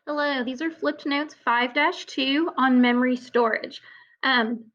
Hello, these are flipped notes 5-2 on memory storage.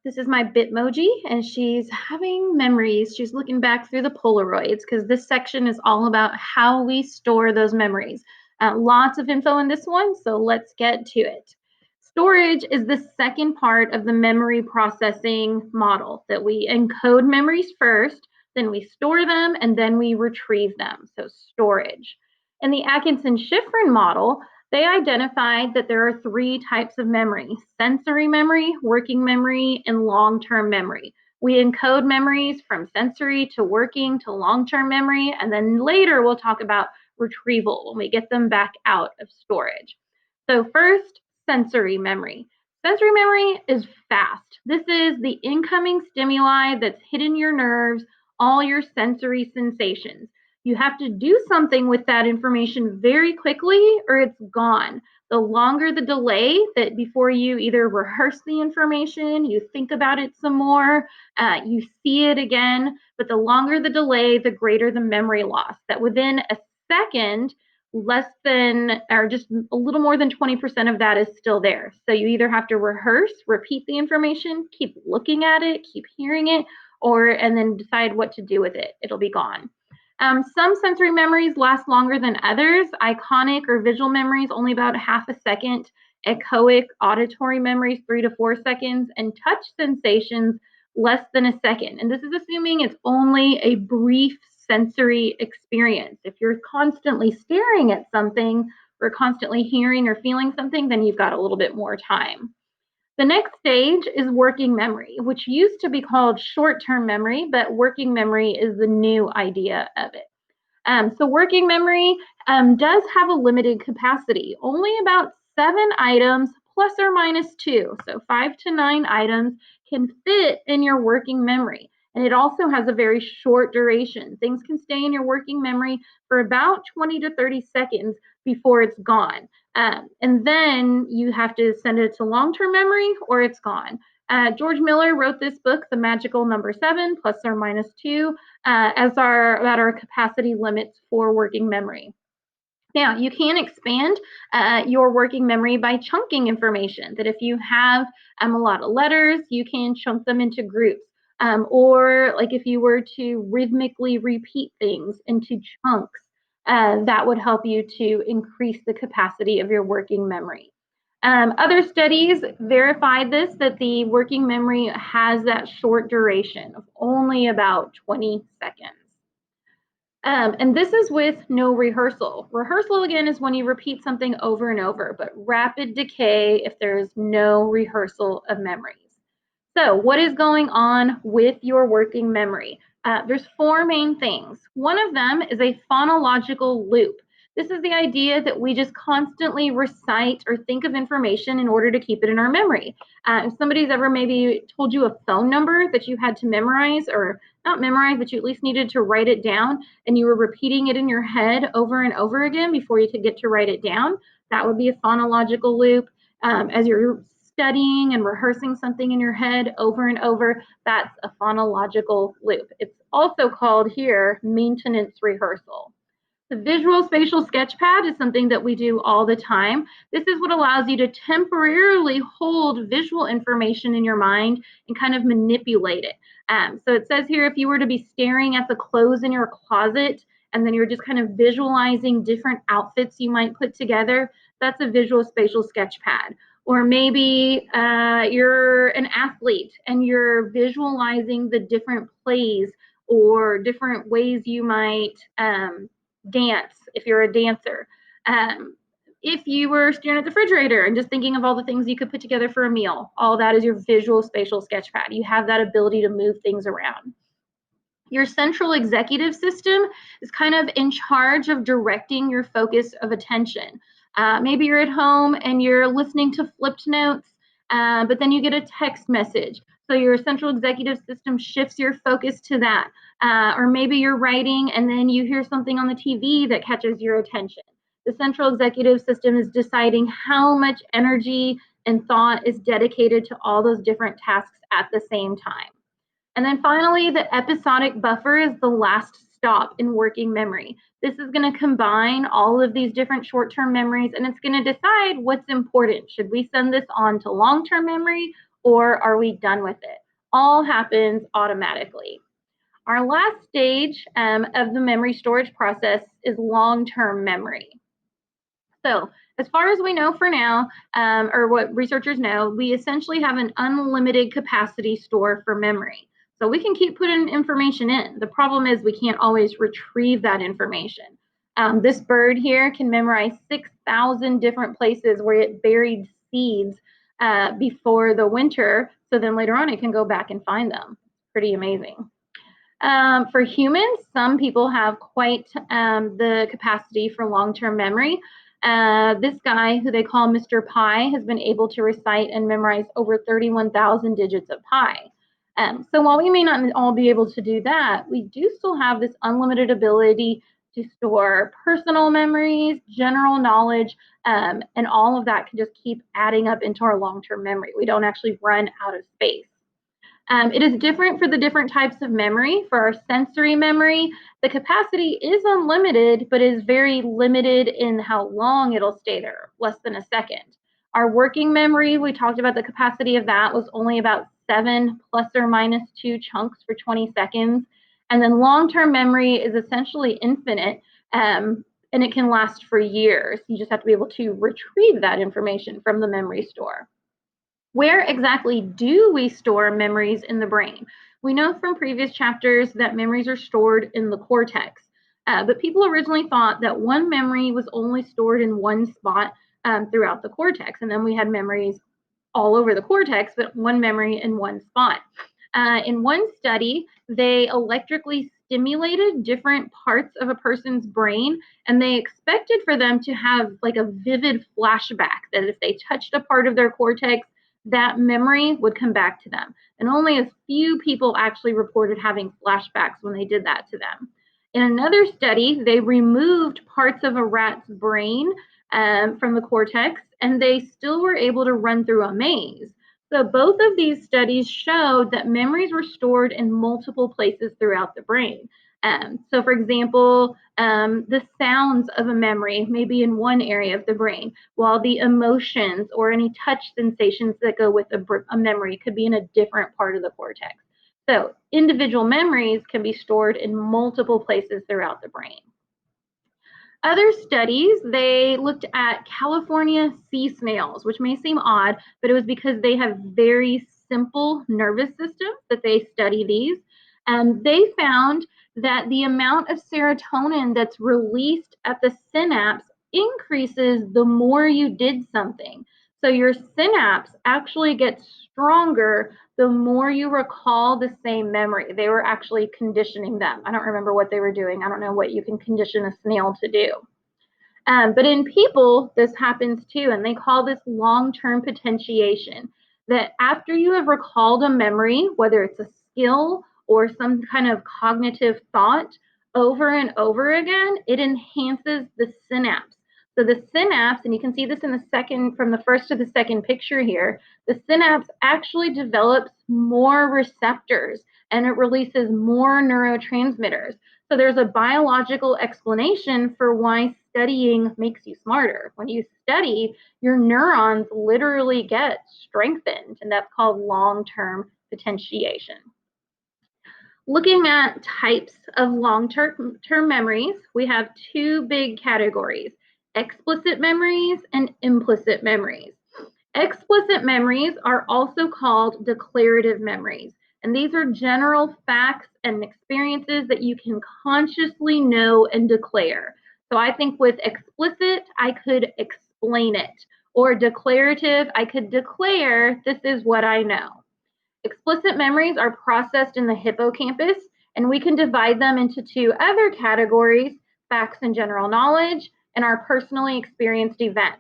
This is my Bitmoji, and she's having memories. She's looking back through the Polaroids because this section is all about how we store those memories. Lots of info in this one, so let's get to it. Storage is the second part of the memory processing model that we encode memories first, then we store them, and then we retrieve them. So, storage. In the Atkinson-Shiffrin model, they identified that there are three types of memory: sensory memory, working memory, and long-term memory. We encode memories from sensory to working to long-term memory, and then later we'll talk about retrieval when we get them back out of storage. So first, sensory memory. Sensory memory is fast. This is the incoming stimuli that's hitting your nerves, all your sensory sensations. You have to do something with that information very quickly or it's gone. The longer the delay that before you either rehearse the information, you think about it some more, you see it again, but the longer the delay, the greater the memory loss. That within a second, less than or just a little more than 20% of that is still there. So you either have to rehearse, repeat the information, keep looking at it, keep hearing it, or and then decide what to do with it. It'll be gone. Some sensory memories last longer than others. Iconic or visual memories, only about half a second. Echoic auditory memories, 3 to 4 seconds. And touch sensations, less than a second. And this is assuming it's only a brief sensory experience. If you're constantly staring at something or constantly hearing or feeling something, then you've got a little bit more time. The next stage is working memory, which used to be called short-term memory, but working memory is the new idea of it. So working memory does have a limited capacity, only about 7 items plus or minus 2. So 5 to 9 items can fit in your working memory. And it also has a very short duration. Things can stay in your working memory for about 20 to 30 seconds before it's gone. And then you have to send it to long-term memory or it's gone. George Miller wrote this book, The Magical Number 7, plus or minus 2, as our capacity limits for working memory. Now, you can expand your working memory by chunking information. That if you have a lot of letters, you can chunk them into groups. Or like if you were to rhythmically repeat things into chunks, that would help you to increase the capacity of your working memory. Other studies verified this, that the working memory has that short duration of only about 20 seconds. And this is with no rehearsal. Rehearsal, again, is when you repeat something over and over, but rapid decay if there's no rehearsal of memories. So what is going on with your working memory? There's four main things. One of them is a phonological loop. This is the idea that we just constantly recite or think of information in order to keep it in our memory. If somebody's ever maybe told you a phone number that you had to memorize, or not memorize, but you at least needed to write it down, and you were repeating it in your head over and over again before you could get to write it down, that would be a phonological loop. As you're studying and rehearsing something in your head over and over, that's a phonological loop. It's also called here maintenance rehearsal. The visual spatial sketchpad is something that we do all the time. This is what allows you to temporarily hold visual information in your mind and kind of manipulate it. So it says here, if you were to be staring at the clothes in your closet and then you're just kind of visualizing different outfits you might put together, that's a visual spatial sketchpad. Or maybe you're an athlete and you're visualizing the different plays or different ways you might dance if you're a dancer. If you were staring at the refrigerator and just thinking of all the things you could put together for a meal, all that is your visual spatial sketchpad. You have that ability to move things around. Your central executive system is kind of in charge of directing your focus of attention. Maybe you're at home and you're listening to flipped notes, but then you get a text message. So your central executive system shifts your focus to that. Or maybe you're writing and then you hear something on the TV that catches your attention. The central executive system is deciding how much energy and thought is dedicated to all those different tasks at the same time. And then finally, the episodic buffer is the last stop in working memory. This is going to combine all of these different short-term memories, and it's going to decide what's important. Should we send this on to long-term memory, or are we done with it? All happens automatically. Our last stage of the memory storage process is long-term memory. So as far as we know for now, or what researchers know, we essentially have an unlimited capacity store for memory. So we can keep putting information in. The problem is we can't always retrieve that information. This bird here can memorize 6,000 different places where it buried seeds before the winter, so then later on it can go back and find them. Pretty amazing. For humans, some people have quite the capacity for long-term memory. This guy, who they call Mr. Pi, has been able to recite and memorize over 31,000 digits of pi. So while we may not all be able to do that, we do still have this unlimited ability to store personal memories, general knowledge, and all of that can just keep adding up into our long-term memory. We don't actually run out of space. It is different for the different types of memory. For our sensory memory, the capacity is unlimited, but is very limited in how long it'll stay there, less than a second. Our working memory, we talked about the capacity of that was only about 7 plus or minus 2 chunks for 20 seconds. And then long-term memory is essentially infinite, and it can last for years. You just have to be able to retrieve that information from the memory store. Where exactly do we store memories in the brain? We know from previous chapters that memories are stored in the cortex, but people originally thought that one memory was only stored in one spot throughout the cortex, and then we had memories all over the cortex, but one memory in one spot. In one study, they electrically stimulated different parts of a person's brain, and they expected for them to have like a vivid flashback, that if they touched a part of their cortex, that memory would come back to them. And only a few people actually reported having flashbacks when they did that to them. In another study, they removed parts of a rat's brain from the cortex, and they still were able to run through a maze. So both of these studies showed that memories were stored in multiple places throughout the brain. So for example, the sounds of a memory may be in one area of the brain, while the emotions or any touch sensations that go with a memory could be in a different part of the cortex. So individual memories can be stored in multiple places throughout the brain. Other studies, they looked at California sea snails, which may seem odd, but it was because they have very simple nervous systems that they study these. They found that the amount of serotonin that's released at the synapse increases the more you did something. So your synapse actually gets stronger the more you recall the same memory. They were actually conditioning them. I don't remember what they were doing. I don't know what you can condition a snail to do. But in people, this happens too, and they call this long-term potentiation. That after you have recalled a memory, whether it's a skill or some kind of cognitive thought, over and over again, it enhances the synapse. So the synapse, and you can see this in the second, from the first to the second picture here, the synapse actually develops more receptors and it releases more neurotransmitters. So there's a biological explanation for why studying makes you smarter. When you study, your neurons literally get strengthened, and that's called long-term potentiation. Looking at types of long-term memories, we have two big categories: explicit memories and implicit memories. Explicit memories are also called declarative memories, and these are general facts and experiences that you can consciously know and declare. So I think with explicit, I could explain it, or declarative, I could declare this is what I know. Explicit memories are processed in the hippocampus, and we can divide them into two other categories: facts and general knowledge, and our personally experienced events.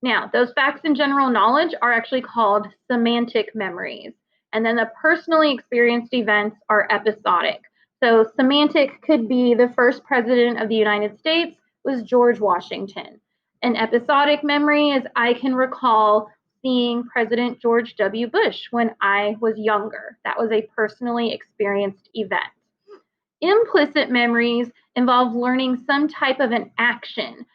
Now, those facts and general knowledge are actually called semantic memories. And then the personally experienced events are episodic. So semantic could be the first president of the United States was George Washington. An episodic memory is I can recall seeing President George W. Bush when I was younger. That was a personally experienced event. Implicit memories involve learning some type of an action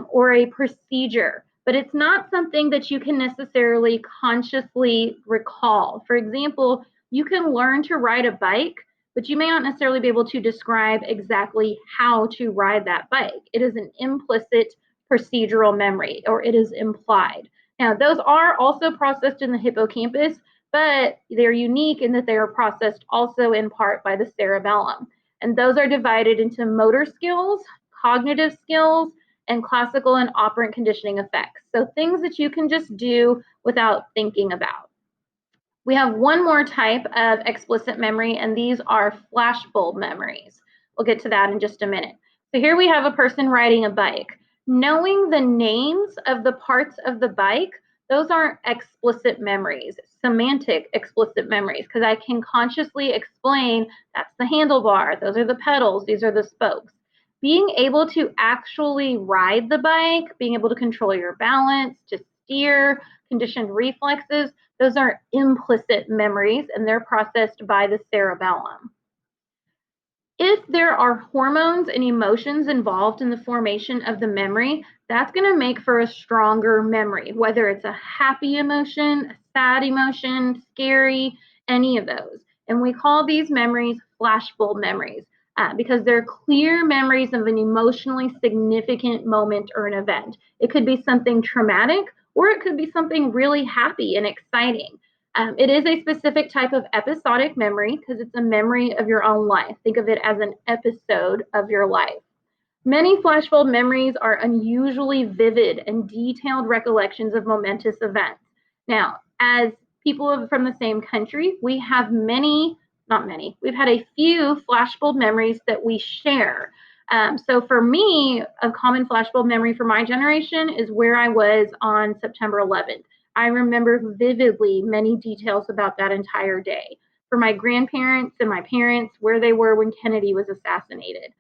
or a procedure, but it's not something that you can necessarily consciously recall. For example, you can learn to ride a bike, but you may not necessarily be able to describe exactly how to ride that bike. It is an implicit procedural memory, or it is implied. Now, those are also processed in the hippocampus, but they're unique in that they are processed also in part by the cerebellum. And those are divided into motor skills, cognitive skills, and classical and operant conditioning effects. So things that you can just do without thinking about. We have one more type of explicit memory, and these are flashbulb memories. We'll get to that in just a minute. So here we have a person riding a bike. Knowing the names of the parts of the bike, those aren't explicit memories, semantic explicit memories, because I can consciously explain that's the handlebar, those are the pedals, these are the spokes. Being able to actually ride the bike, being able to control your balance, to steer, conditioned reflexes, those are implicit memories, and they're processed by the cerebellum. If there are hormones and emotions involved in the formation of the memory, that's going to make for a stronger memory, whether it's a happy emotion, a sad emotion, scary, any of those. And we call these memories flashbulb memories because they're clear memories of an emotionally significant moment or an event. It could be something traumatic, or it could be something really happy and exciting. It is a specific type of episodic memory because it's a memory of your own life. Think of it as an episode of your life. Many flashbulb memories are unusually vivid and detailed recollections of momentous events. Now, as people from the same country, we have we've had a few flashbulb memories that we share. So for me, a common flashbulb memory for my generation is where I was on September 11th. I remember vividly many details about that entire day. For my grandparents and my parents, where they were when Kennedy was assassinated.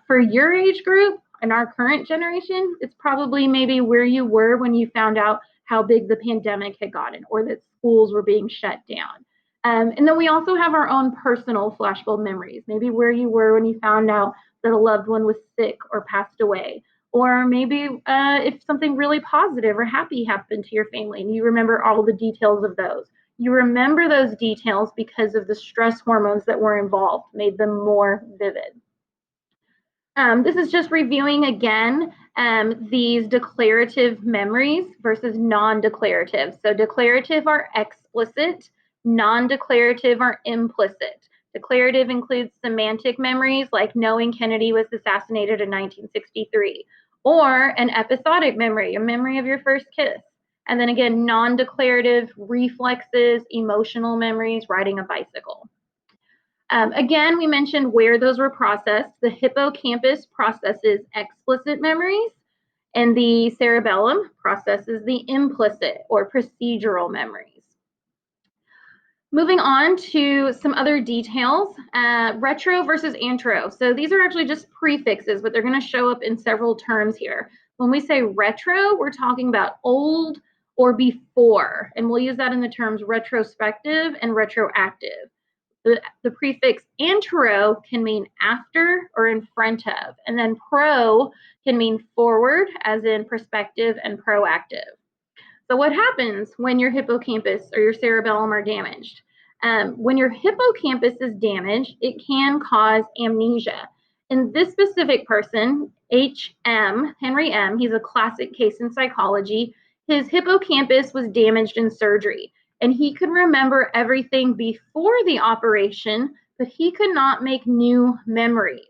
For your age group and our current generation, it's probably maybe where you were when you found out how big the pandemic had gotten or that schools were being shut down. And then we also have our own personal flashbulb memories, maybe where you were when you found out that a loved one was sick or passed away, or maybe if something really positive or happy happened to your family and you remember all the details of those. You remember those details because of the stress hormones that were involved, made them more vivid. This is just reviewing again these declarative memories versus non-declarative. So declarative are explicit, non-declarative are implicit. Declarative includes semantic memories like knowing Kennedy was assassinated in 1963, or an episodic memory, a memory of your first kiss. And then again, non-declarative reflexes, emotional memories, riding a bicycle. Again, we mentioned where those were processed. The hippocampus processes explicit memories, and the cerebellum processes the implicit or procedural memories. Moving on to some other details, retro versus antro. So these are actually just prefixes, but they're going to show up in several terms here. When we say retro, we're talking about old or before, and we'll use that in the terms retrospective and retroactive. The prefix antero can mean after or in front of, and then pro can mean forward, as in perspective and proactive. So what happens when your hippocampus or your cerebellum are damaged? When your hippocampus is damaged, it can cause amnesia. And this specific person, H.M., Henry M., he's a classic case in psychology. His hippocampus was damaged in surgery, and he could remember everything before the operation, but he could not make new memories.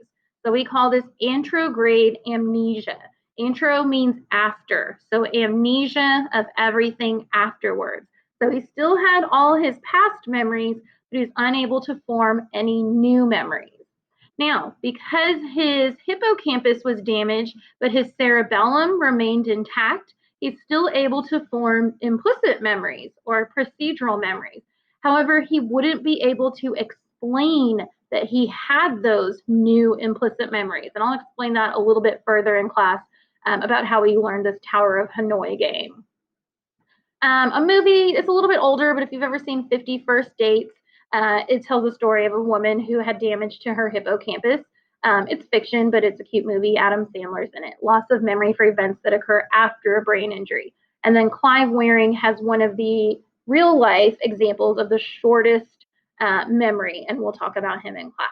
So we call this anterograde amnesia. Antro means after, so amnesia of everything afterwards. So he still had all his past memories, but he was unable to form any new memories. Now, because his hippocampus was damaged, but his cerebellum remained intact, he's still able to form implicit memories or procedural memories. However, he wouldn't be able to explain that he had those new implicit memories. And I'll explain that a little bit further in class about how we learned this Tower of Hanoi game. A movie, it's a little bit older, but if you've ever seen 50 First Dates, It tells the story of a woman who had damage to her hippocampus. It's fiction, but it's a cute movie. Adam Sandler's in it. Loss of memory for events that occur after a brain injury. And then Clive Wearing has one of the real life examples of the shortest memory, and we'll talk about him in class.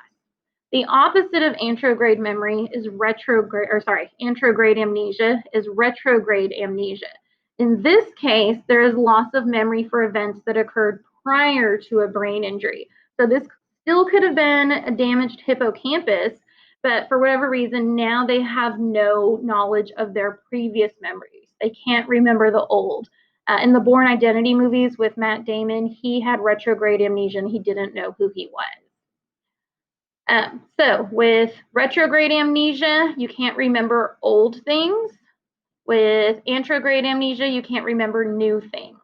The opposite of anterograde memory is anterograde amnesia is retrograde amnesia. In this case, there is loss of memory for events that occurred prior to a brain injury. So this still could have been a damaged hippocampus, but for whatever reason, now they have no knowledge of their previous memories. They can't remember the old. In the Bourne Identity movies with Matt Damon, he had retrograde amnesia and he didn't know who he was. So with retrograde amnesia, you can't remember old things. With anterograde amnesia, you can't remember new things.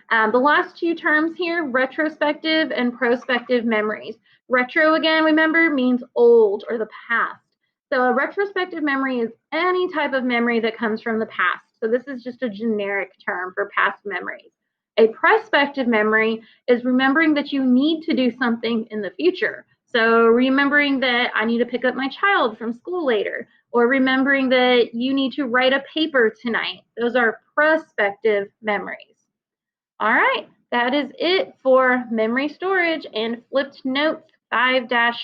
The last two terms here, retrospective and prospective memories. Retro, again, remember, means old or the past. So a retrospective memory is any type of memory that comes from the past. So this is just a generic term for past memories. A prospective memory is remembering that you need to do something in the future. So remembering that I need to pick up my child from school later, or remembering that you need to write a paper tonight. Those are prospective memories. All right, that is it for memory storage and flipped notes 5-2.